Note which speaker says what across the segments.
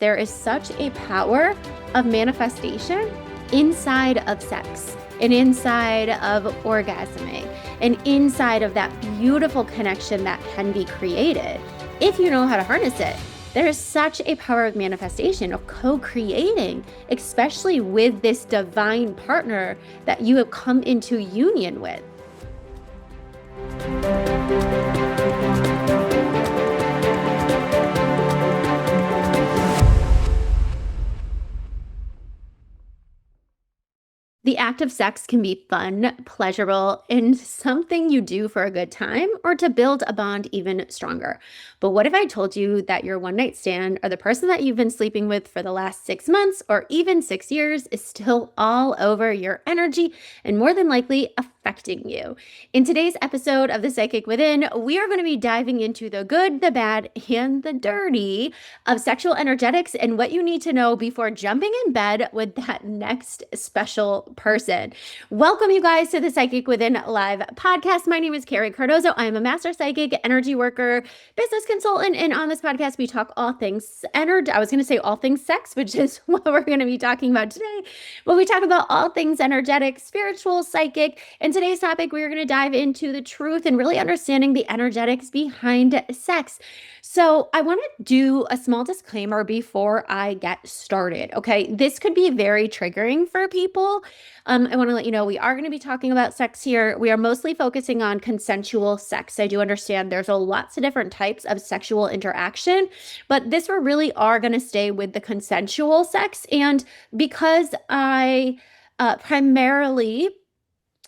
Speaker 1: there is such a power of manifestation inside of sex and inside of orgasming and inside of that beautiful connection that can be created if you know how to harness it. There is such a power of manifestation, of co-creating, especially with this divine partner that you have come into union with. The act of sex can be fun, pleasurable, and something you do for a good time or to build a bond even stronger. But what if I told you that your one night stand or the person that you've been sleeping with for the last 6 months or even 6 years is still all over your energy and more than likely affecting you? In today's episode of The Psychic Within, we are going to be diving into the good, the bad, and the dirty of sexual energetics and what you need to know before jumping in bed with that next special person. Welcome, you guys, to the Psychic Within live podcast. My name is Carrie Cardozo. I am a master psychic, energy worker, business consultant, and on this podcast, we talk all things energy. I was going to say all things sex, which is what we're going to be talking about today. But we talk about all things energetic, spiritual, psychic. And today's topic, we are going to dive into the truth and really understanding the energetics behind sex. So I want to do a small disclaimer before I get started. Okay, this could be very triggering for people. I want to let you know we are going to be talking about sex here. We are mostly focusing on consensual sex. I do understand there's lots of different types of sexual interaction, but this we really are going to stay with the consensual sex. And because I primarily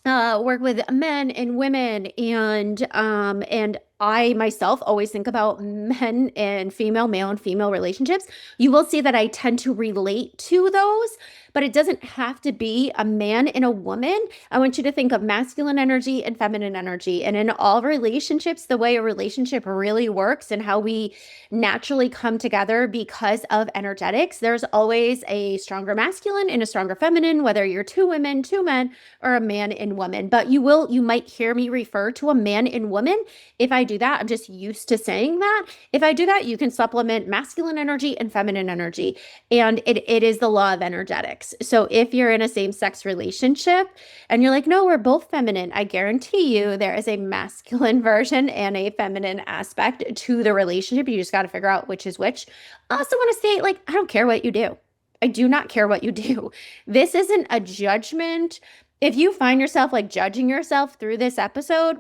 Speaker 1: work with men and women, and I myself always think about men and female, male and female relationships. You will see that I tend to relate to those, but it doesn't have to be a man and a woman. I want you to think of masculine energy and feminine energy. And in all relationships, the way a relationship really works and how we naturally come together because of energetics, there's always a stronger masculine and a stronger feminine, whether you're two women, two men, or a man and woman. But you might hear me refer to a man and woman. If I do that, I'm just used to saying that. If I do that, you can supplement masculine energy and feminine energy. And it is the law of energetics. So if you're in a same-sex relationship and you're like, no, we're both feminine, I guarantee you there is a masculine version and a feminine aspect to the relationship. You just got to figure out which is which. I also want to say, I don't care what you do. I do not care what you do. This isn't a judgment. If you find yourself judging yourself through this episode,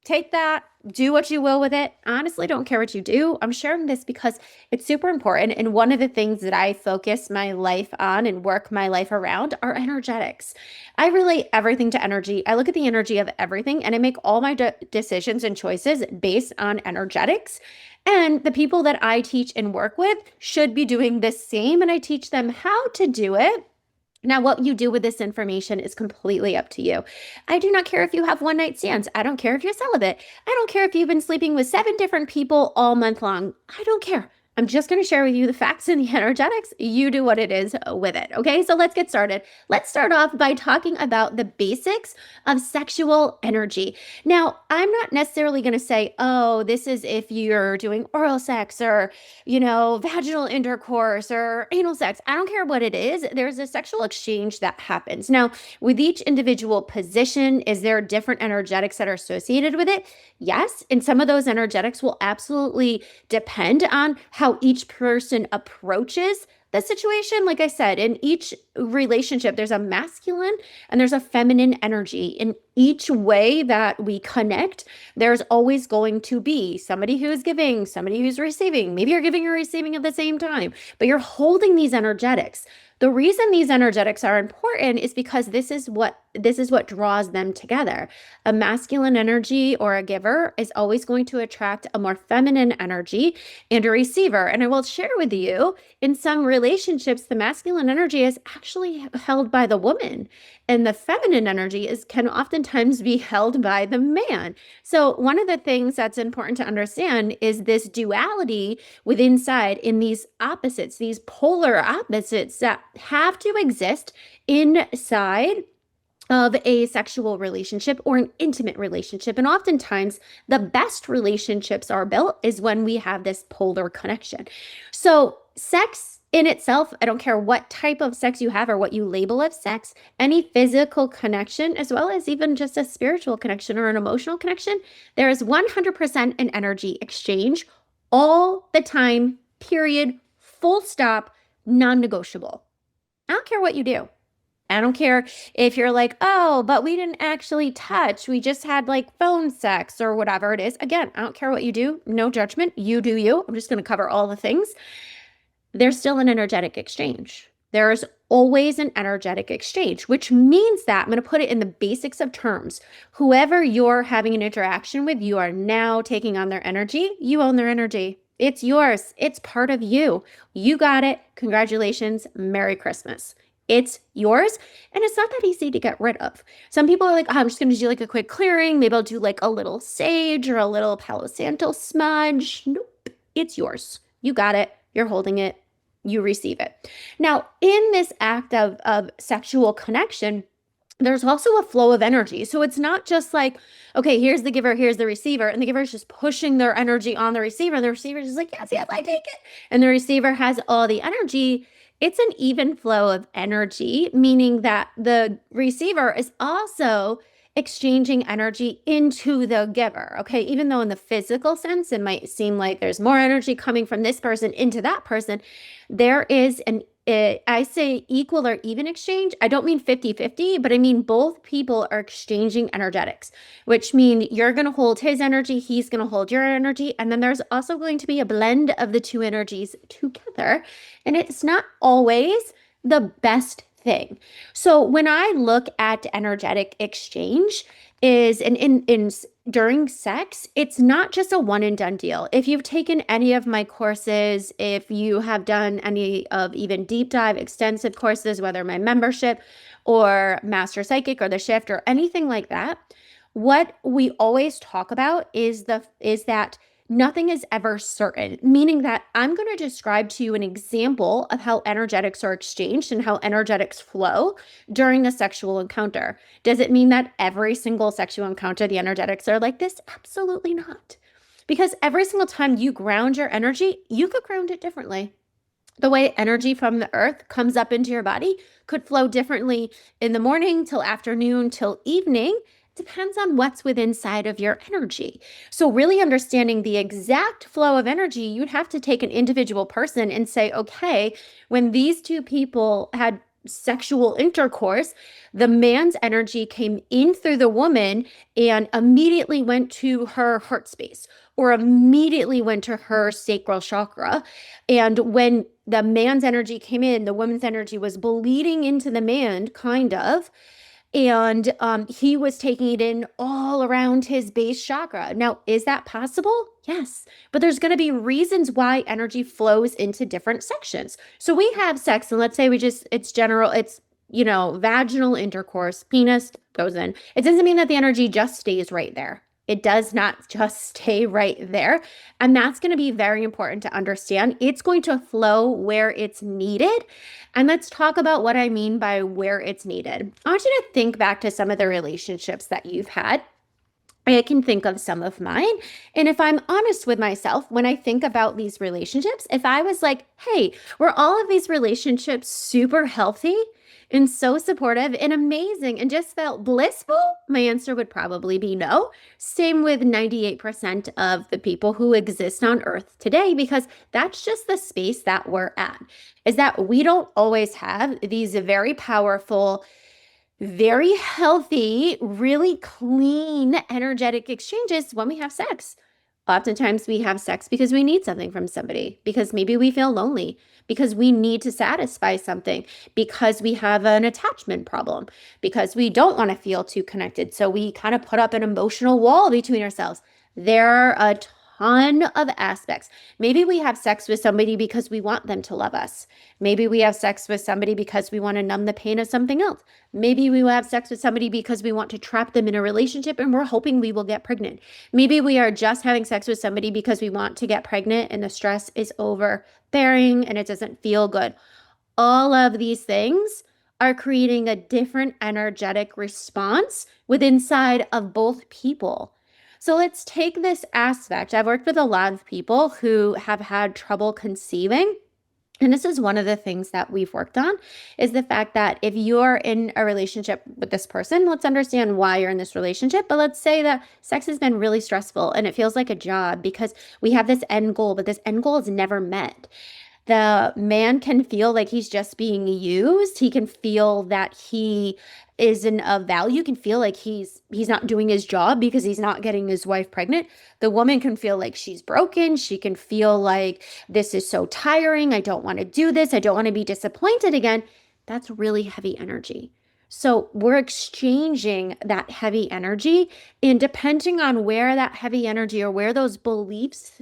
Speaker 1: take that, do what you will with it. Honestly, don't care what you do. I'm sharing this because it's super important. And one of the things that I focus my life on and work my life around are energetics. I relate everything to energy. I look at the energy of everything and I make all my decisions and choices based on energetics. And the people that I teach and work with should be doing the same. And I teach them how to do it. Now, what you do with this information is completely up to you. I do not care if you have one night stands. I don't care if you're celibate. I don't care if you've been sleeping with 7 different people all month long. I don't care. I'm just going to share with you the facts and the energetics. You do what it is with it. Okay, so let's get started. Let's start off by talking about the basics of sexual energy. Now, I'm not necessarily going to say, oh, this is if you're doing oral sex or, vaginal intercourse or anal sex. I don't care what it is. There's a sexual exchange that happens. Now, with each individual position, is there different energetics that are associated with it? Yes, and some of those energetics will absolutely depend on how each person approaches the situation. Like I said, in each relationship, there's a masculine and there's a feminine energy. In each way that we connect, there's always going to be somebody who's giving, somebody who's receiving. Maybe you're giving or receiving at the same time, but you're holding these energetics. The reason these energetics are important is because this is what draws them together. A masculine energy or a giver is always going to attract a more feminine energy and a receiver. And I will share with you, in some relationships, the masculine energy is actually held by the woman, and the feminine energy can oftentimes be held by the man. So one of the things that's important to understand is this duality within inside in these opposites, these polar opposites that have to exist inside of a sexual relationship or an intimate relationship. And oftentimes the best relationships are built is when we have this polar connection. So sex in itself, I don't care what type of sex you have or what you label as sex, any physical connection, as well as even just a spiritual connection or an emotional connection, there is 100% an energy exchange all the time, period, full stop, non negotiable. I don't care what you do. I don't care if you're like, oh, but we didn't actually touch. We just had like phone sex or whatever it is. Again, I don't care what you do. No judgment. You do you. I'm just going to cover all the things. There's still an energetic exchange. There's always an energetic exchange, which means that I'm going to put it in the basics of terms. Whoever you're having an interaction with, you are now taking on their energy. You own their energy. It's yours. It's part of you. You got it. Congratulations. Merry Christmas. It's yours. And it's not that easy to get rid of. Some people are like, oh, I'm just going to do like a quick clearing. Maybe I'll do like a little sage or a little Palo Santo smudge. Nope. It's yours. You got it. You're holding it. You receive it. Now, in this act of sexual connection, there's also a flow of energy. So it's not just like, okay, here's the giver, here's the receiver, and the giver is just pushing their energy on the receiver. And the receiver is just like, yes, yes, I take it. And the receiver has all the energy. It's an even flow of energy, meaning that the receiver is also exchanging energy into the giver. Okay. Even though in the physical sense, it might seem like there's more energy coming from this person into that person, there is I say equal or even exchange. I don't mean 50-50, but I mean both people are exchanging energetics, which mean you're going to hold his energy, he's going to hold your energy, and then there's also going to be a blend of the two energies together. And it's not always the best thing. So when I look at energetic exchange is in during sex, it's not just a one and done deal. If you've taken any of my courses, if you have done any of even deep dive extensive courses, whether my membership or Master Psychic or the Shift or anything like that, what we always talk about is that nothing is ever certain, meaning that I'm going to describe to you an example of how energetics are exchanged and how energetics flow during a sexual encounter. Does it mean that every single sexual encounter, the energetics are like this? Absolutely not. Because every single time you ground your energy, you could ground it differently. The way energy from the earth comes up into your body could flow differently in the morning till afternoon till evening. Depends on what's within inside of your energy. So really understanding the exact flow of energy, you'd have to take an individual person and say, okay, when these two people had sexual intercourse, the man's energy came in through the woman and immediately went to her heart space or immediately went to her sacral chakra. And when the man's energy came in, the woman's energy was bleeding into the man, kind of. And he was taking it in all around his base chakra. Now, is that possible? Yes. But there's going to be reasons why energy flows into different sections. So we have sex, and let's say it's general, it's, vaginal intercourse, penis goes in. It doesn't mean that the energy just stays right there. It does not just stay right there. And that's going to be very important to understand. It's going to flow where it's needed. And let's talk about what I mean by where it's needed. I want you to think back to some of the relationships that you've had. I can think of some of mine. And if I'm honest with myself, when I think about these relationships, if I was like, hey, were all of these relationships super healthy and so supportive and amazing and just felt blissful? My answer would probably be no. Same with 98% of the people who exist on earth today, because that's just the space that we're at, is that we don't always have these very powerful, very healthy, really clean, energetic exchanges when we have sex. Oftentimes we have sex because we need something from somebody, because maybe we feel lonely, because we need to satisfy something, because we have an attachment problem, because we don't want to feel too connected. So we kind of put up an emotional wall between ourselves. There are a ton of aspects. Maybe we have sex with somebody because we want them to love us. Maybe we have sex with somebody because we want to numb the pain of something else. Maybe we will have sex with somebody because we want to trap them in a relationship and we're hoping we will get pregnant. Maybe we are just having sex with somebody because we want to get pregnant and the stress is overbearing and it doesn't feel good. All of these things are creating a different energetic response within inside of both people. So let's take this aspect. I've worked with a lot of people who have had trouble conceiving. And this is one of the things that we've worked on is the fact that if you're in a relationship with this person, let's understand why you're in this relationship. But let's say that sex has been really stressful and it feels like a job because we have this end goal, but this end goal is never met. The man can feel like he's just being used. He can feel that he isn't of value, can feel like he's not doing his job because he's not getting his wife pregnant. The woman can feel like she's broken. She can feel like this is so tiring. I don't want to do this. I don't want to be disappointed again. That's really heavy energy. So we're exchanging that heavy energy, and depending on where that heavy energy or where those beliefs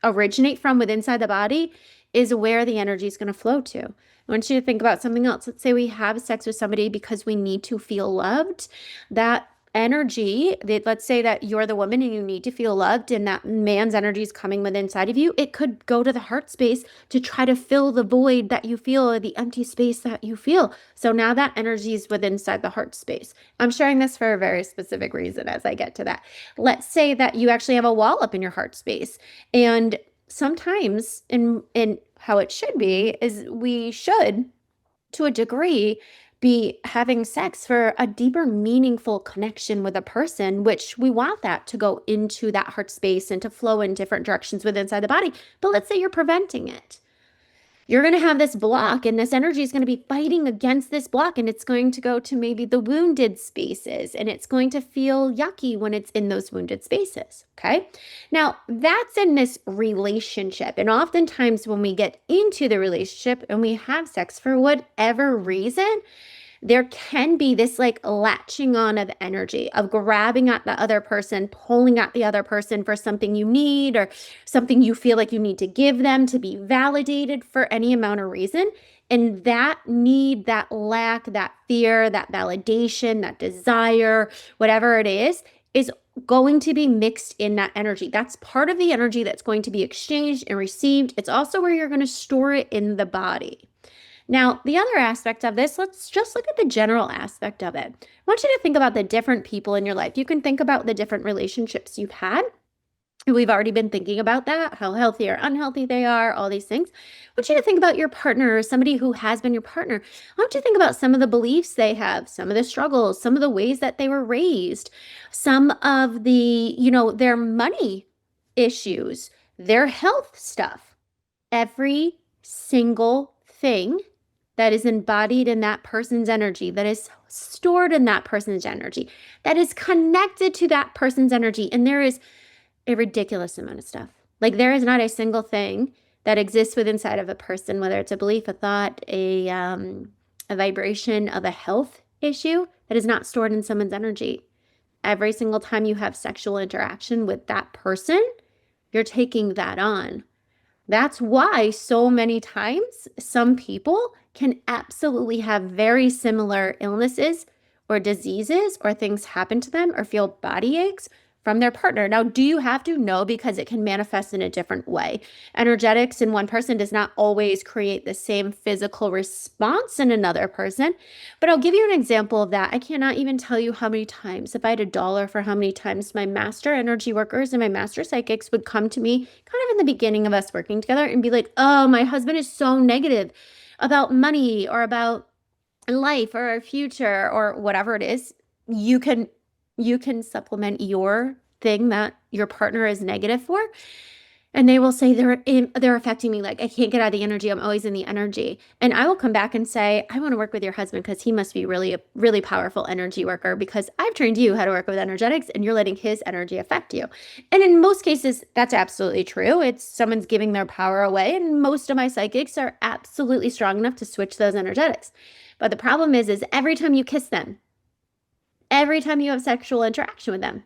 Speaker 1: originate from within inside the body is where the energy is going to flow to. I want you to think about something else. Let's say we have sex with somebody because we need to feel loved. That energy, let's say that you're the woman and you need to feel loved, and that man's energy is coming within inside of you. It could go to the heart space to try to fill the void that you feel, or the empty space that you feel. So now that energy is within inside the heart space. I'm sharing this for a very specific reason as I get to that. Let's say that you actually have a wall up in your heart space, and sometimes in how it should be is we should, to a degree, be having sex for a deeper, meaningful connection with a person, which we want that to go into that heart space and to flow in different directions within inside the body. But let's say you're preventing it. You're going to have this block, and this energy is going to be fighting against this block, and it's going to go to maybe the wounded spaces, and it's going to feel yucky when it's in those wounded spaces. Okay. Now that's in this relationship. And oftentimes when we get into the relationship and we have sex for whatever reason, there can be this like latching on of energy, of grabbing at the other person, pulling at the other person for something you need or something you feel like you need to give them to be validated for any amount of reason. And that need, that lack, that fear, that validation, that desire, whatever it is going to be mixed in that energy. That's part of the energy that's going to be exchanged and received. It's also where you're going to store it in the body. Now, the other aspect of this, let's just look at the general aspect of it. I want you to think about the different people in your life. You can think about the different relationships you've had. We've already been thinking about that, how healthy or unhealthy they are, all these things. I want you to think about your partner or somebody who has been your partner. I want you to think about some of the beliefs they have, some of the struggles, some of the ways that they were raised, some of the, their money issues, their health stuff. Every single thing that is embodied in that person's energy, that is stored in that person's energy, that is connected to that person's energy. And there is a ridiculous amount of stuff. Like there is not a single thing that exists within inside of a person, whether it's a belief, a thought, a vibration of a health issue that is not stored in someone's energy. Every single time you have sexual interaction with that person, you're taking that on. That's why so many times some people can absolutely have very similar illnesses or diseases or things happen to them or feel body aches from their partner. Now, do you have to? No, because it can manifest in a different way. Energetics in one person does not always create the same physical response in another person. But I'll give you an example of that. I cannot even tell you how many times, if I had a dollar for how many times my master energy workers and my master psychics would come to me kind of in the beginning of us working together and be like, oh, my husband is so negative about money or about life or our future or whatever it is. You can supplement your thing that your partner is negative for, and they will say they're affecting me. Like I can't get out of the energy. I'm always in the energy. And I will come back and say, I want to work with your husband because he must be really a really powerful energy worker because I've trained you how to work with energetics and you're letting his energy affect you. And in most cases, that's absolutely true. It's someone's giving their power away. And most of my psychics are absolutely strong enough to switch those energetics. But the problem is every time you kiss them, every time you have sexual interaction with them,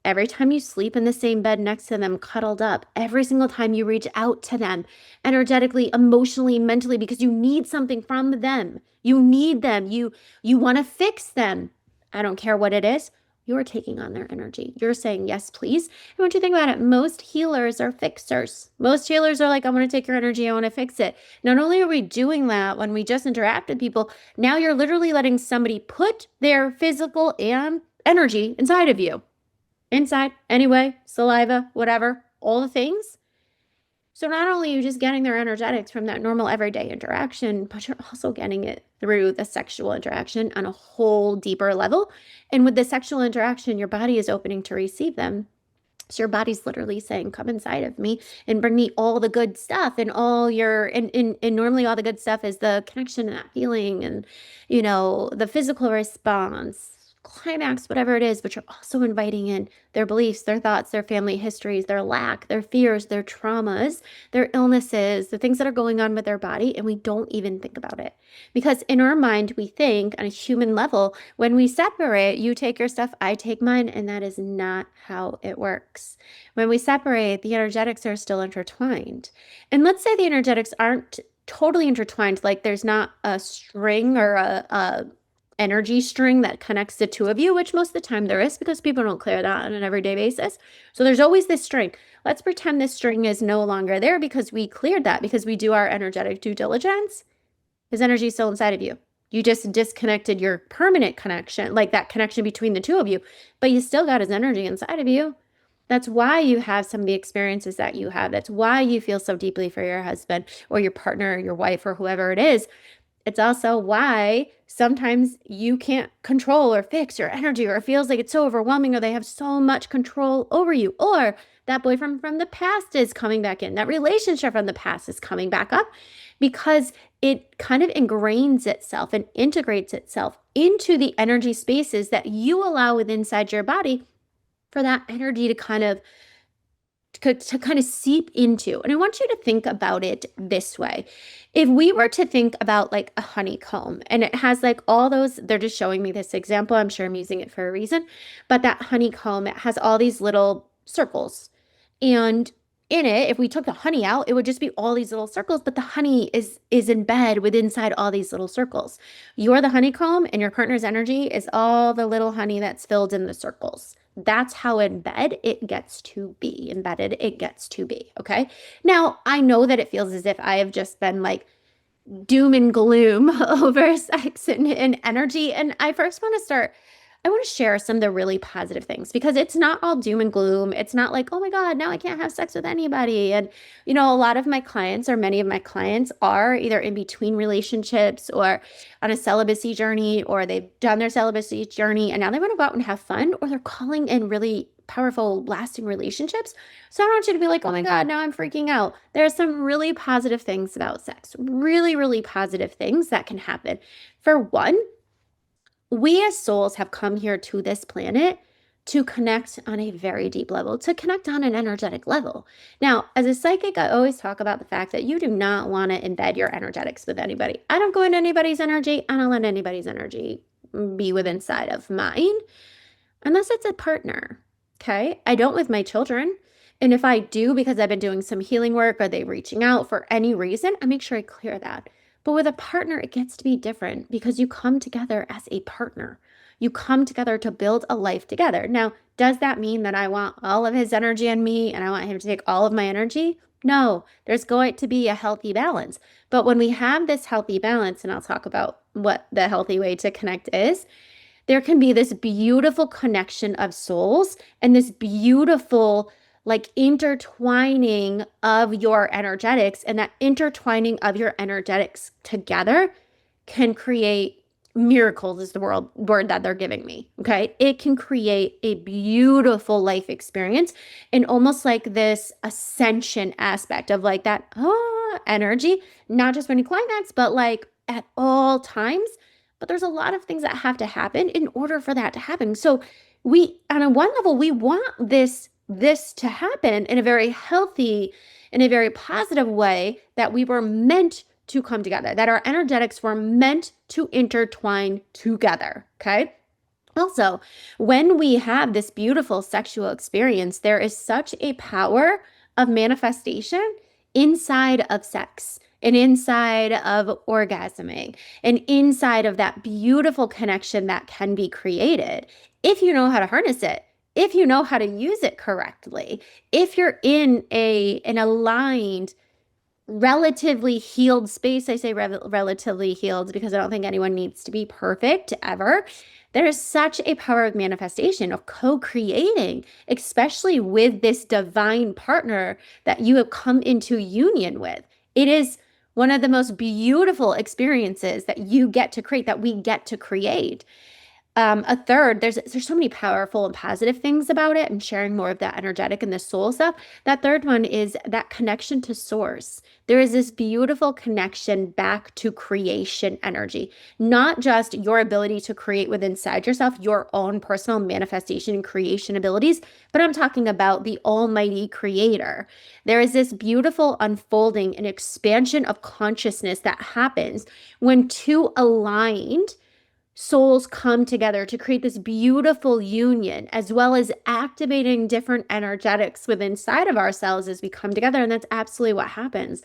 Speaker 1: every time you sleep in the same bed next to them, cuddled up, every single time you reach out to them energetically, emotionally, mentally, because you need something from them. You need them. You want to fix them. I don't care what it is. You're taking on their energy. You're saying, yes, please. And once you think about it, most healers are fixers. Most healers are like, I want to take your energy. I want to fix it. Not only are we doing that when we just interact with people, now you're literally letting somebody put their physical and energy inside of you. Inside, anyway, saliva, whatever, all the things. So not only are you just getting their energetics from that normal everyday interaction, but you're also getting it through the sexual interaction on a whole deeper level. And with the sexual interaction, your body is opening to receive them. So your body's literally saying, come inside of me and bring me all the good stuff and all your and normally all the good stuff is the connection and that feeling and the physical response, climax, whatever it is, but you're also inviting in their beliefs, their thoughts, their family histories, their lack, their fears, their traumas, their illnesses, the things that are going on with their body, and we don't even think about it. Because in our mind, we think on a human level, when we separate, you take your stuff, I take mine, and that is not how it works. When we separate, the energetics are still intertwined. And let's say the energetics aren't totally intertwined, like there's not a string or a energy string that connects the two of you, which most of the time there is because people don't clear that on an everyday basis. So there's always this string. Let's pretend this string is no longer there because we cleared that, because we do our energetic due diligence. His energy is still inside of you. You just disconnected your permanent connection, like that connection between the two of you, but you still got his energy inside of you. That's why you have some of the experiences that you have. That's why you feel so deeply for your husband or your partner or your wife or whoever it is. It's also why sometimes you can't control or fix your energy, or it feels like it's so overwhelming, or they have so much control over you, or that boyfriend from the past is coming back in, that relationship from the past is coming back up, because it kind of ingrains itself and integrates itself into the energy spaces that you allow within inside your body for that energy to kind of seep into. And I want you to think about it this way. If we were to think about like a honeycomb, and it has like all those, they're just showing me this example. I'm sure I'm using it for a reason, but that honeycomb, it has all these little circles. And in it, if we took the honey out, it would just be all these little circles, but the honey is in bed with inside all these little circles. You're the honeycomb and your partner's energy is all the little honey that's filled in the circles. That's how embedded it gets to be. Okay. Now, I know that it feels as if I have just been like doom and gloom over sex and energy. And I want to share some of the really positive things, because it's not all doom and gloom. It's not like, oh my God, now I can't have sex with anybody. And, a lot of my clients, or many of my clients, are either in between relationships or on a celibacy journey, or they've done their celibacy journey and now they want to go out and have fun, or they're calling in really powerful, lasting relationships. So I don't want you to be like, oh my God, now I'm freaking out. There are some really positive things about sex, really, really positive things that can happen. For one, we as souls have come here to this planet to connect on a very deep level, to connect on an energetic level. Now, as a psychic, I always talk about the fact that you do not want to embed your energetics with anybody. I don't go into anybody's energy. I don't let anybody's energy be within inside of mine unless it's a partner. Okay. I don't with my children. And if I do, because I've been doing some healing work, or they reaching out for any reason, I make sure I clear that. But with a partner, it gets to be different, because you come together as a partner. You come together to build a life together. Now, does that mean that I want all of his energy on me and I want him to take all of my energy? No, there's going to be a healthy balance. But when we have this healthy balance, and I'll talk about what the healthy way to connect is, there can be this beautiful connection of souls and this beautiful like intertwining of your energetics, and that intertwining of your energetics together can create miracles, is the word that they're giving me. Okay. It can create a beautiful life experience, and almost like this ascension aspect of like that energy, not just when you climax, but like at all times. But there's a lot of things that have to happen in order for that to happen. So we, on a one level, we want this to happen in a very healthy, in a very positive way, that we were meant to come together, that our energetics were meant to intertwine together. Okay. Also, when we have this beautiful sexual experience, there is such a power of manifestation inside of sex, and inside of orgasming, and inside of that beautiful connection that can be created if you know how to harness it, if you know how to use it correctly, if you're in an aligned relatively healed space. I say relatively healed because I don't think anyone needs to be perfect ever. There is such a power of manifestation, of co-creating, especially with this divine partner that you have come into union with. It is one of the most beautiful experiences that you get to create, that we get to create. A third, there's so many powerful and positive things about it, and sharing more of that energetic and the soul stuff. That third one is that connection to source. There is this beautiful connection back to creation energy, not just your ability to create within inside yourself, your own personal manifestation and creation abilities, but I'm talking about the almighty creator. There is this beautiful unfolding and expansion of consciousness that happens when two aligned souls come together to create this beautiful union, as well as activating different energetics within inside of ourselves as we come together. And that's absolutely what happens.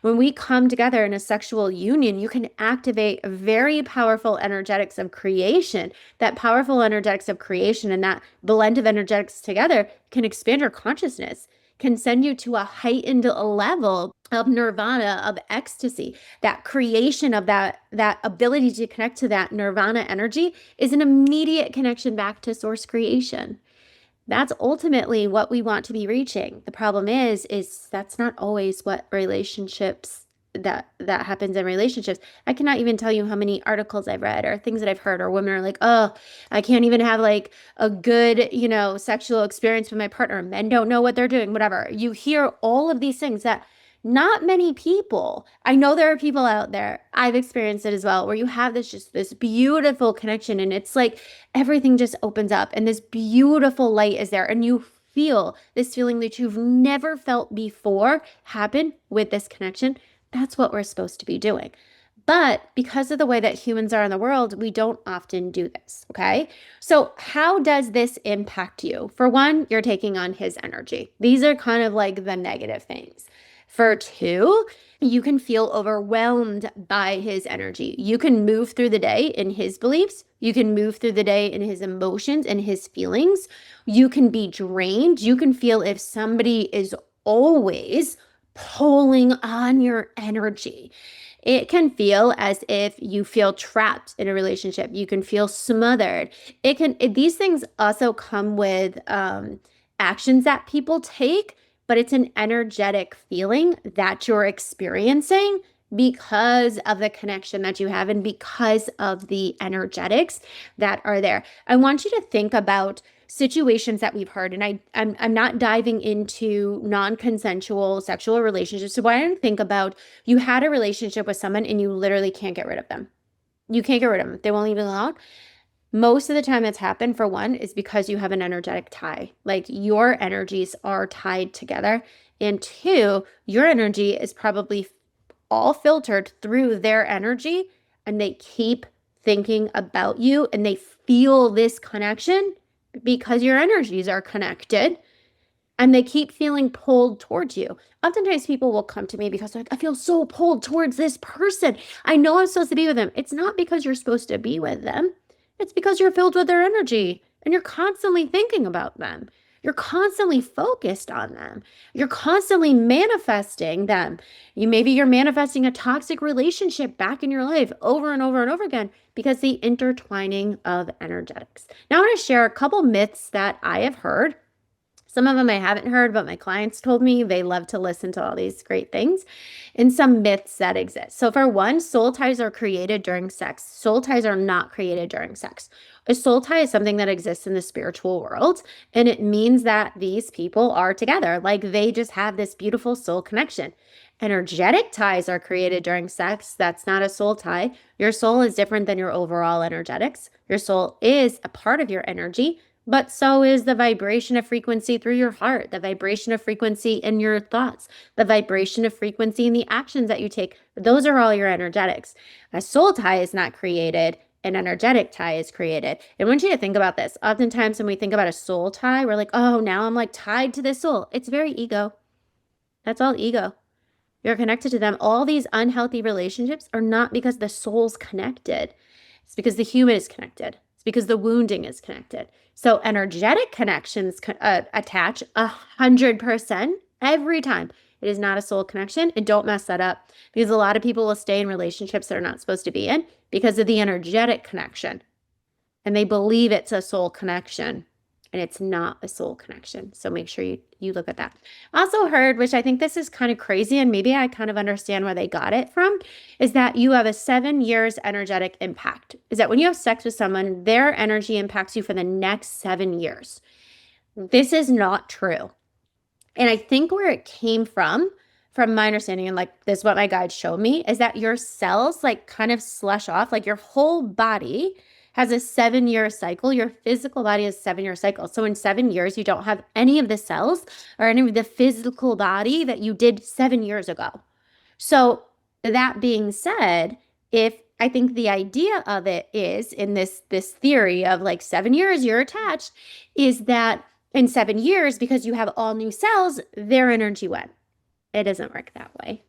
Speaker 1: When we come together in a sexual union, you can activate very powerful energetics of creation. That powerful energetics of creation and that blend of energetics together can expand your consciousness, can send you to a heightened level of nirvana, of ecstasy. That creation of that ability to connect to that nirvana energy is an immediate connection back to source creation. That's ultimately what we want to be reaching. The problem is that's not always what relationships that happens in relationships. I cannot even tell you how many articles I've read or things that I've heard, or women are like, oh, I can't even have like a good, sexual experience with my partner. Men don't know what they're doing, whatever. You hear all of these things that not many people, I know there are people out there, I've experienced it as well, where you have this beautiful connection, and it's like everything just opens up and this beautiful light is there, and you feel this feeling that you've never felt before happen with this connection. That's what we're supposed to be doing. But because of the way that humans are in the world, we don't often do this, okay? So how does this impact you? For one, you're taking on his energy. These are kind of like the negative things. For two, you can feel overwhelmed by his energy. You can move through the day in his beliefs. You can move through the day in his emotions and his feelings. You can be drained. You can feel if somebody is always pulling on your energy. It can feel as if you feel trapped in a relationship. You can feel smothered. These things also come with actions that people take, but it's an energetic feeling that you're experiencing because of the connection that you have and because of the energetics that are there. I want you to think about situations that we've heard, and I'm not diving into non-consensual sexual relationships. So why don't think about, you had a relationship with someone and you literally can't get rid of them. You can't get rid of them. They won't leave you alone. Most of the time it's happened, for one, is because you have an energetic tie. Like your energies are tied together. And two, your energy is probably all filtered through their energy, and they keep thinking about you and they feel this connection because your energies are connected, and they keep feeling pulled towards you. Oftentimes people will come to me because they're like, I feel so pulled towards this person. I know I'm supposed to be with them. It's not because you're supposed to be with them. It's because you're filled with their energy and you're constantly thinking about them. You're constantly focused on them. You're constantly manifesting them. Maybe you're manifesting a toxic relationship back in your life over and over and over again because the intertwining of energetics. Now I want to share a couple myths that I have heard. Some of them I haven't heard, but my clients told me they love to listen to all these great things, and some myths that exist. So for one, soul ties are created during sex. Soul ties are not created during sex. A soul tie is something that exists in the spiritual world, and it means that these people are together. Like they just have this beautiful soul connection. Energetic ties are created during sex. That's not a soul tie. Your soul is different than your overall energetics. Your soul is a part of your energy, but so is the vibration of frequency through your heart, the vibration of frequency in your thoughts, the vibration of frequency in the actions that you take. Those are all your energetics. A soul tie is not created. An energetic tie is created. And I want you to think about this. Oftentimes when we think about a soul tie, we're like, oh, now I'm like tied to this soul. It's very ego. That's all ego. You're connected to them. All these unhealthy relationships are not because the soul's connected. It's because the human is connected. It's because the wounding is connected. So energetic connections attach 100% every time. It is not a soul connection. And don't mess that up because a lot of people will stay in relationships they're not supposed to be in because of the energetic connection. And they believe it's a soul connection. And it's not a soul connection. So make sure you look at that. I also heard, which I think this is kind of crazy, and maybe I kind of understand where they got it from, is that you have a 7 years energetic impact. Is that when you have sex with someone, their energy impacts you for the next 7 years. This is not true. And I think where it came from my understanding, and like this is what my guide showed me, is that your cells like kind of slush off, like your whole body has a 7 year cycle. Your physical body has a 7 year cycle. So in 7 years, you don't have any of the cells or any of the physical body that you did 7 years ago. So that being said, if I think the idea of it is in this theory of like 7 years you're attached, is that in 7 years, because you have all new cells, their energy went. It doesn't work that way.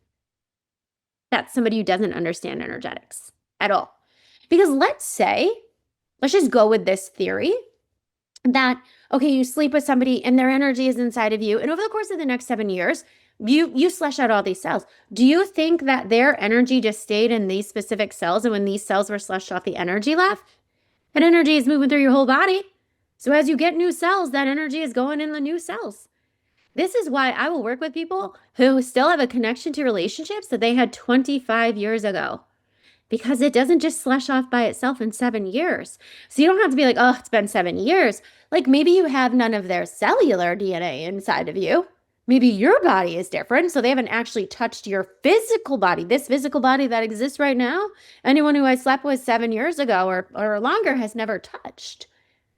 Speaker 1: That's somebody who doesn't understand energetics at all. Because let's just go with this theory that, okay, you sleep with somebody and their energy is inside of you. And over the course of the next 7 years, you flesh out all these cells. Do you think that their energy just stayed in these specific cells? And when these cells were slushed off, the energy left? That energy is moving through your whole body. So as you get new cells, that energy is going in the new cells. This is why I will work with people who still have a connection to relationships that they had 25 years ago. Because it doesn't just slush off by itself in 7 years. So you don't have to be like, oh, it's been 7 years. Like maybe you have none of their cellular DNA inside of you. Maybe your body is different. So they haven't actually touched your physical body, this physical body that exists right now. Anyone who I slept with 7 years ago or longer has never touched.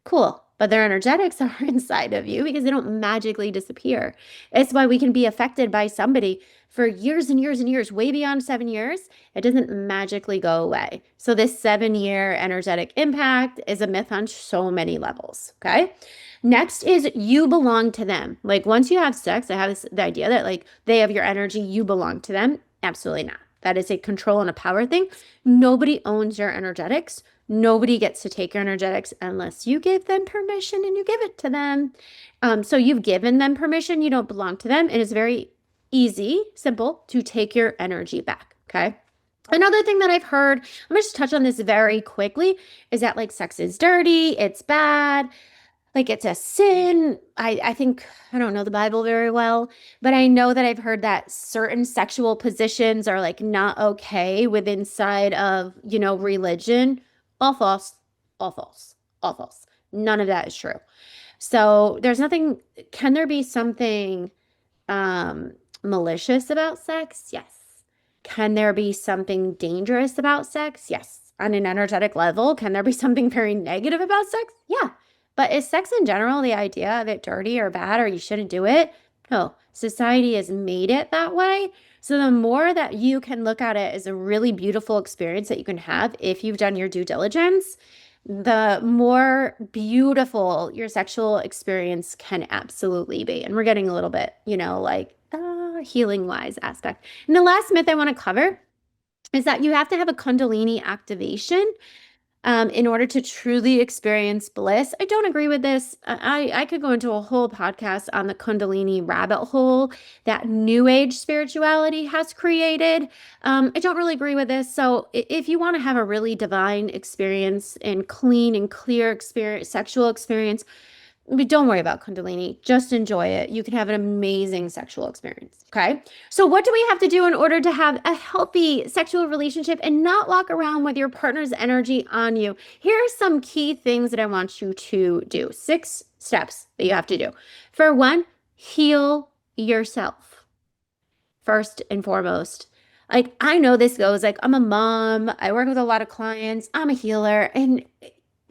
Speaker 1: Cool. But their energetics are inside of you because they don't magically disappear. It's why we can be affected by somebody for years and years and years, way beyond 7 years. It doesn't magically go away. So this 7 year energetic impact is a myth on so many levels. Okay. Next is you belong to them. Like once you have sex, I have the idea that like they have your energy, you belong to them. Absolutely not. That is a control and a power thing. Nobody owns your energetics. Nobody gets to take your energetics unless you give them permission and you give it to them. So you've given them permission. You don't belong to them. It is very easy, simple to take your energy back. Okay. Another thing that I've heard, I'm going to just touch on this very quickly, is that like sex is dirty. It's bad. Like it's a sin. I think, I don't know the Bible very well, but I know that I've heard that certain sexual positions are like not okay with inside of, religion. All false, all false, all false. None of that is true. So there's nothing, can there be something malicious about sex? Yes. Can there be something dangerous about sex? Yes. On an energetic level, can there be something very negative about sex? Yeah. But is sex in general the idea of it dirty or bad or you shouldn't do it? No. Society has made it that way. So the more that you can look at it as a really beautiful experience that you can have if you've done your due diligence, the more beautiful your sexual experience can absolutely be. And we're getting a little bit, healing wise aspect. And the last myth I want to cover is that you have to have a Kundalini activation in order to truly experience bliss. I don't agree with this. I could go into a whole podcast on the Kundalini rabbit hole that New Age spirituality has created. I don't really agree with this. So if you want to have a really divine experience and clean and clear experience, sexual experience, don't worry about Kundalini. Just enjoy it. You can have an amazing sexual experience. Okay. So what do we have to do in order to have a healthy sexual relationship and not walk around with your partner's energy on you? Here are some key things that I want you to do. 6 steps that you have to do. For one, heal yourself. First and foremost. Like I know this goes like I'm a mom. I work with a lot of clients. I'm a healer. And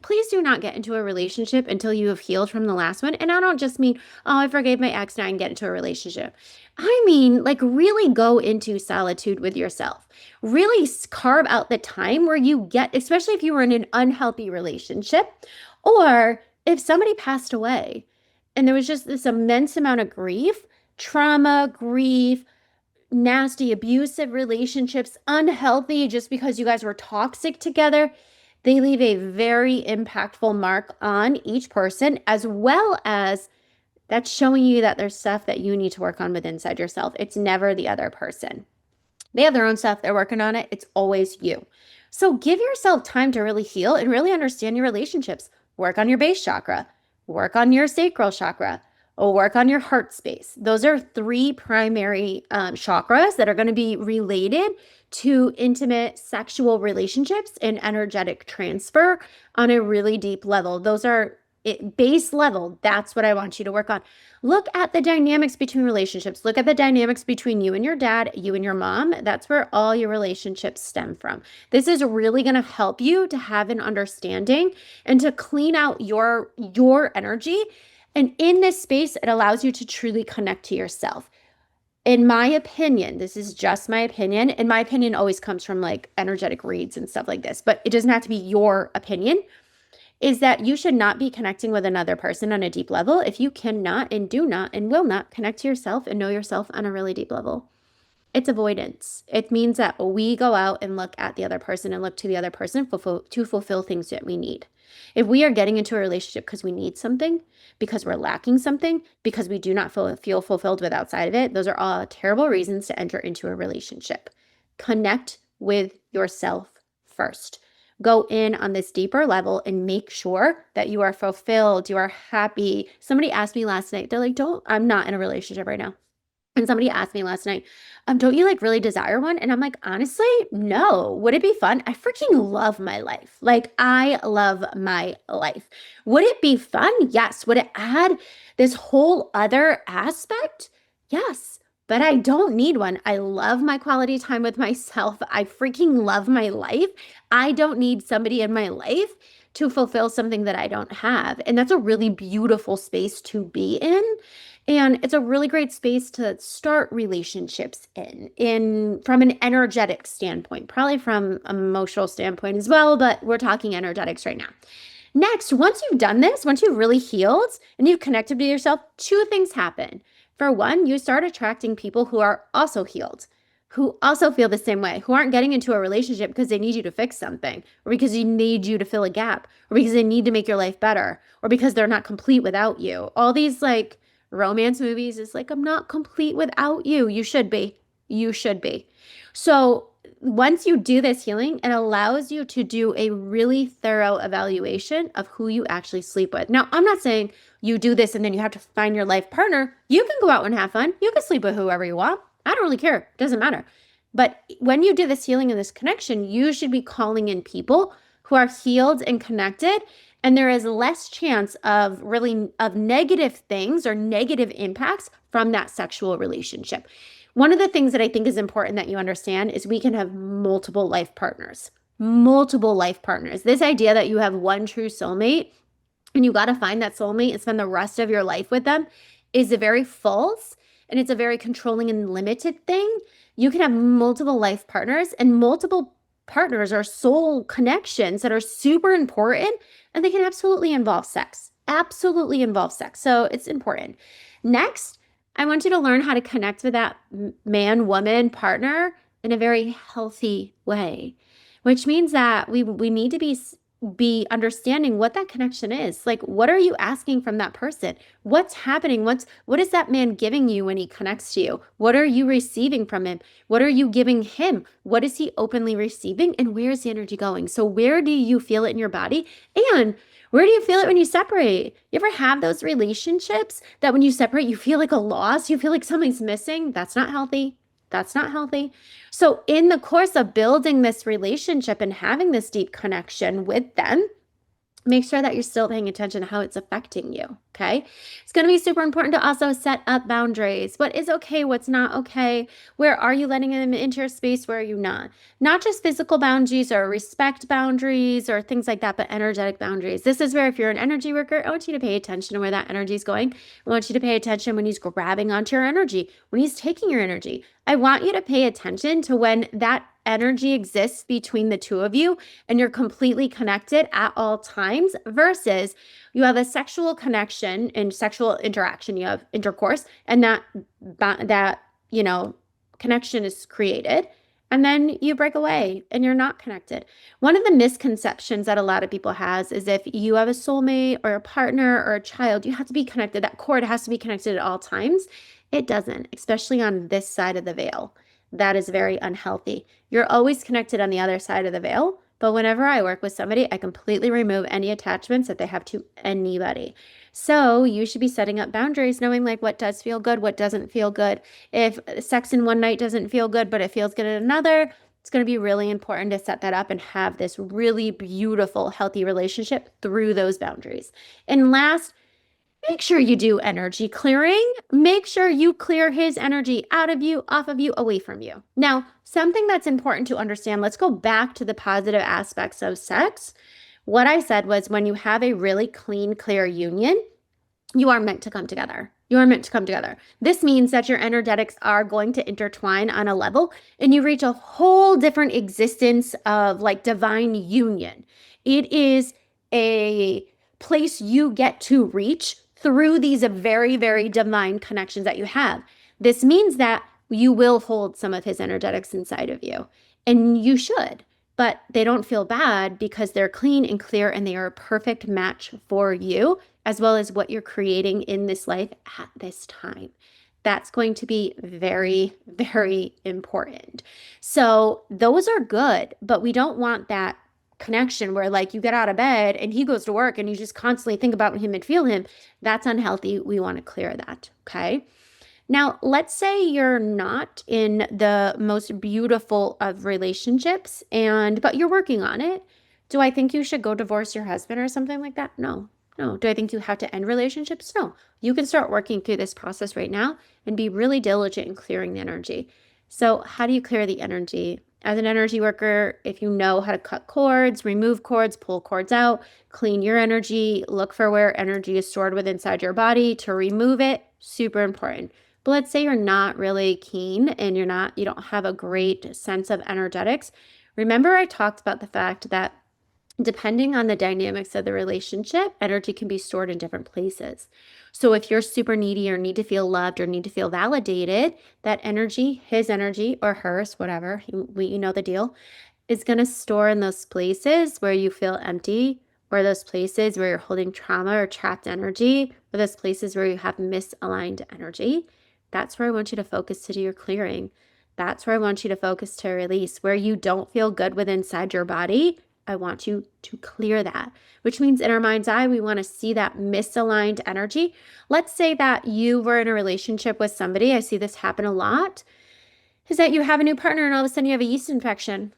Speaker 1: please do not get into a relationship until you have healed from the last one. And I don't just mean, oh, I forgave my ex, now I can get into a relationship. I mean, like really go into solitude with yourself. Really carve out the time where you get, especially if you were in an unhealthy relationship, or if somebody passed away and there was just this immense amount of grief, trauma, grief, nasty, abusive relationships, unhealthy just because you guys were toxic together. They leave a very impactful mark on each person, as well as That's showing you that there's stuff that you need to work on within inside yourself. It's never the other person. They have their own stuff. They're working on it. It's always you. So give yourself time to really heal and really understand your relationships. Work on your base chakra, work on your sacral chakra, or work on your heart space. Those are three primary chakras that are going to be related to intimate sexual relationships and energetic transfer on a really deep level. Those are base level. That's what I want you to work on. Look at the dynamics between relationships. Look at the dynamics between you and your dad, you and your mom. That's where all your relationships stem from. This is really going to help you to have an understanding and to clean out your energy. And in this space, it allows you to truly connect to yourself. In my opinion, this is just my opinion, and my opinion always comes from like energetic reads and stuff like this, but it doesn't have to be your opinion, is that you should not be connecting with another person on a deep level if you cannot and do not and will not connect to yourself and know yourself on a really deep level. It's avoidance. It means that we go out and look at the other person and look to the other person to fulfill things that we need. If we are getting into a relationship because we need something, because we're lacking something, because we do not feel fulfilled with outside of it, those are all terrible reasons to enter into a relationship. Connect with yourself first. Go in on this deeper level and make sure that you are fulfilled, you are happy. Somebody asked me last night, they're like, I'm not in a relationship right now. And somebody asked me last night, don't you like really desire one? And I'm like, honestly, no. Would it be fun? I freaking love my life. Like, I love my life. Would it be fun? Yes. Would it add this whole other aspect? Yes. But I don't need one. I love my quality time with myself. I freaking love my life. I don't need somebody in my life to fulfill something that I don't have. And that's a really beautiful space to be in. And it's a really great space to start relationships in from an energetic standpoint, probably from an emotional standpoint as well, but we're talking energetics right now. Next, once you've done this, once you've really healed and you've connected to yourself, two things happen. For one, you start attracting people who are also healed, who also feel the same way, who aren't getting into a relationship because they need you to fix something, or because they need you to fill a gap, or because they need to make your life better, or because they're not complete without you. All these like romance movies is like, I'm not complete without you. You should be. You should be. So once you do this healing, it allows you to do a really thorough evaluation of who you actually sleep with. Now, I'm not saying you do this and then you have to find your life partner. You can go out and have fun. You can sleep with whoever you want. I don't really care. It doesn't matter. But when you do this healing and this connection, you should be calling in people who are healed and connected, and there is less chance of negative things or negative impacts from that sexual relationship. One of the things that I think is important that you understand is we can have multiple life partners. Multiple life partners. This idea that you have one true soulmate and you got to find that soulmate and spend the rest of your life with them is a very false, and it's a very controlling and limited thing. You can have multiple life partners, and multiple partners are soul connections that are super important, and they can absolutely involve sex. Absolutely involve sex. So it's important. Next, I want you to learn how to connect with that man, woman, partner in a very healthy way, which means that we need to be understanding what that connection is. Like, what are you asking from that person? What's happening? What is that man giving you when he connects to you? What are you receiving from him? What are you giving him? What is he openly receiving? And where is the energy going? So where do you feel it in your body? And where do you feel it when you separate? You ever have those relationships that when you separate, you feel like a loss? You feel like something's missing? That's not healthy. That's not healthy. So in the course of building this relationship and having this deep connection with them, make sure that you're still paying attention to how it's affecting you, okay? It's going to be super important to also set up boundaries. What is okay? What's not okay? Where are you letting them into your space? Where are you not? Not just physical boundaries or respect boundaries or things like that, but energetic boundaries. This is where if you're an energy worker, I want you to pay attention to where that energy is going. I want you to pay attention when he's grabbing onto your energy, when he's taking your energy. I want you to pay attention to when that energy exists between the two of you and you're completely connected at all times versus you have a sexual connection and sexual interaction, you have intercourse, and that connection is created, and then you break away and you're not connected. One of the misconceptions that a lot of people has is if you have a soulmate or a partner or a child, you have to be connected. That cord has to be connected at all times. It doesn't, especially on this side of the veil. That is very unhealthy. You're always connected on the other side of the veil. But whenever I work with somebody, I completely remove any attachments that they have to anybody. So you should be setting up boundaries, knowing like what does feel good, what doesn't feel good. If sex in one night doesn't feel good, but it feels good in another, it's going to be really important to set that up and have this really beautiful, healthy relationship through those boundaries. And last, make sure you do energy clearing. Make sure you clear his energy out of you, off of you, away from you. Now, something that's important to understand, let's go back to the positive aspects of sex. What I said was when you have a really clean, clear union, you are meant to come together. You are meant to come together. This means that your energetics are going to intertwine on a level and you reach a whole different existence of like divine union. It is a place you get to reach through these very, very divine connections that you have. This means that you will hold some of his energetics inside of you, and you should, but they don't feel bad because they're clean and clear and they are a perfect match for you, as well as what you're creating in this life at this time. That's going to be very, very important. So those are good, but we don't want that connection where like you get out of bed and he goes to work and you just constantly think about him and feel him. That's unhealthy. We want to clear that. Okay. Now, let's say you're not in the most beautiful of relationships but you're working on it. Do I think you should go divorce your husband or something like that? No. No. Do I think you have to end relationships? No. You can start working through this process right now and be really diligent in clearing the energy. So, how do you clear the energy? As an energy worker, if you know how to cut cords, remove cords, pull cords out, clean your energy, look for where energy is stored within inside your body to remove it, super important. But let's say you're not really keen and you don't have a great sense of energetics. Remember I talked about the fact that depending on the dynamics of the relationship, energy can be stored in different places. So if you're super needy or need to feel loved or need to feel validated, that energy, his energy or hers, whatever, you know the deal, is going to store in those places where you feel empty, or those places where you're holding trauma or trapped energy, or those places where you have misaligned energy. That's where I want you to focus to do your clearing. That's where I want you to focus to release. Where you don't feel good with inside your body, I want you to clear that, which means in our mind's eye, we want to see that misaligned energy. Let's say that you were in a relationship with somebody. I see this happen a lot, is that you have a new partner and all of a sudden you have a yeast infection.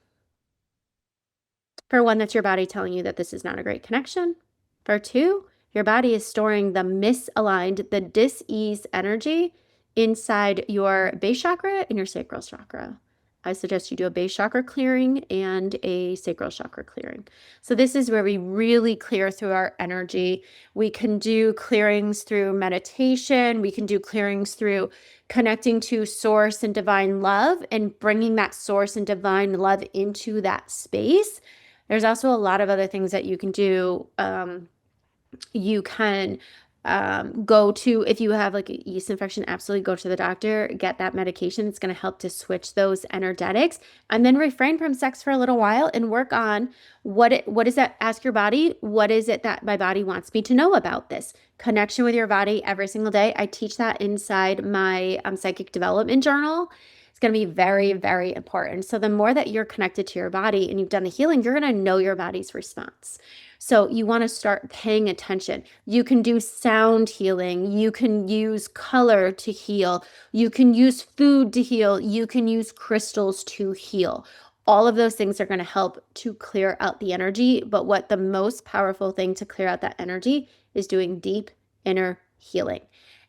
Speaker 1: For one, that's your body telling you that this is not a great connection. For two, your body is storing the misaligned, the dis-ease energy inside your base chakra and your sacral chakra. I suggest you do a base chakra clearing and a sacral chakra clearing. So this is where we really clear through our energy. We can do clearings through meditation. We can do clearings through connecting to source and divine love and bringing that source and divine love into that space. There's also a lot of other things that you can do. You can go to, if you have like a yeast infection, absolutely go to the doctor, get that medication. It's going to help to switch those energetics, and then refrain from sex for a little while and work on what is that? Ask your body, what is it that my body wants me to know about this? Connection with your body every single day. I teach that inside my psychic development journal. It's going to be very, very important. So the more that you're connected to your body and you've done the healing, you're going to know your body's response. So you want to start paying attention. You can do sound healing. You can use color to heal. You can use food to heal. You can use crystals to heal. All of those things are going to help to clear out the energy. But what the most powerful thing to clear out that energy is doing deep inner healing.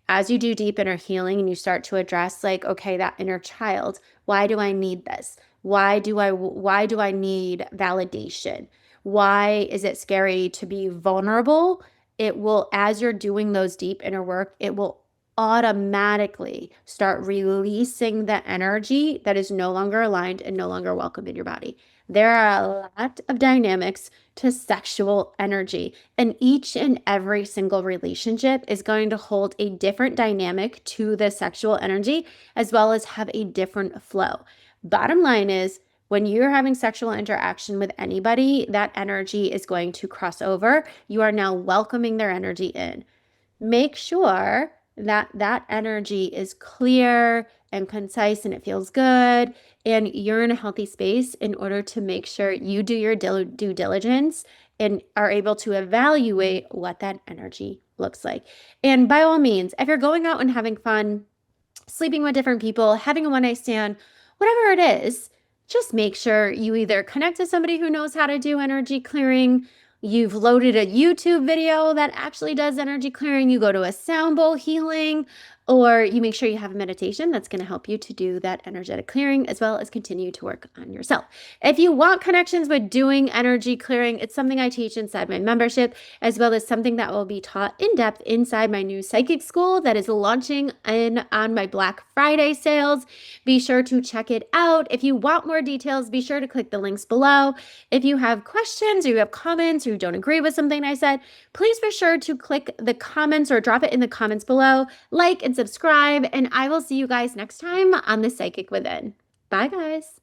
Speaker 1: As you do deep inner healing and you start to address like, okay, that inner child, why do I need this? Why do I need validation? Why is it scary to be vulnerable? It will, as you're doing those deep inner work, it will automatically start releasing the energy that is no longer aligned and no longer welcome in your body. There are a lot of dynamics to sexual energy, and each and every single relationship is going to hold a different dynamic to the sexual energy, as well as have a different flow. Bottom line is, when you're having sexual interaction with anybody, that energy is going to cross over. You are now welcoming their energy in. Make sure that that energy is clear and concise and it feels good and you're in a healthy space in order to make sure you do your due diligence and are able to evaluate what that energy looks like. And by all means, if you're going out and having fun, sleeping with different people, having a one night stand, whatever it is, just make sure you either connect to somebody who knows how to do energy clearing, you've loaded a YouTube video that actually does energy clearing, you go to a sound bowl healing, or you make sure you have a meditation that's going to help you to do that energetic clearing as well as continue to work on yourself. If you want connections with doing energy clearing, it's something I teach inside my membership, as well as something that will be taught in depth inside my new psychic school that is launching in on my Black Friday sales. Be sure to check it out. If you want more details, be sure to click the links below. If you have questions or you have comments or you don't agree with something I said, please be sure to click the comments or drop it in the comments below, like and subscribe, and I will see you guys next time on The Psychic Within. Bye, guys.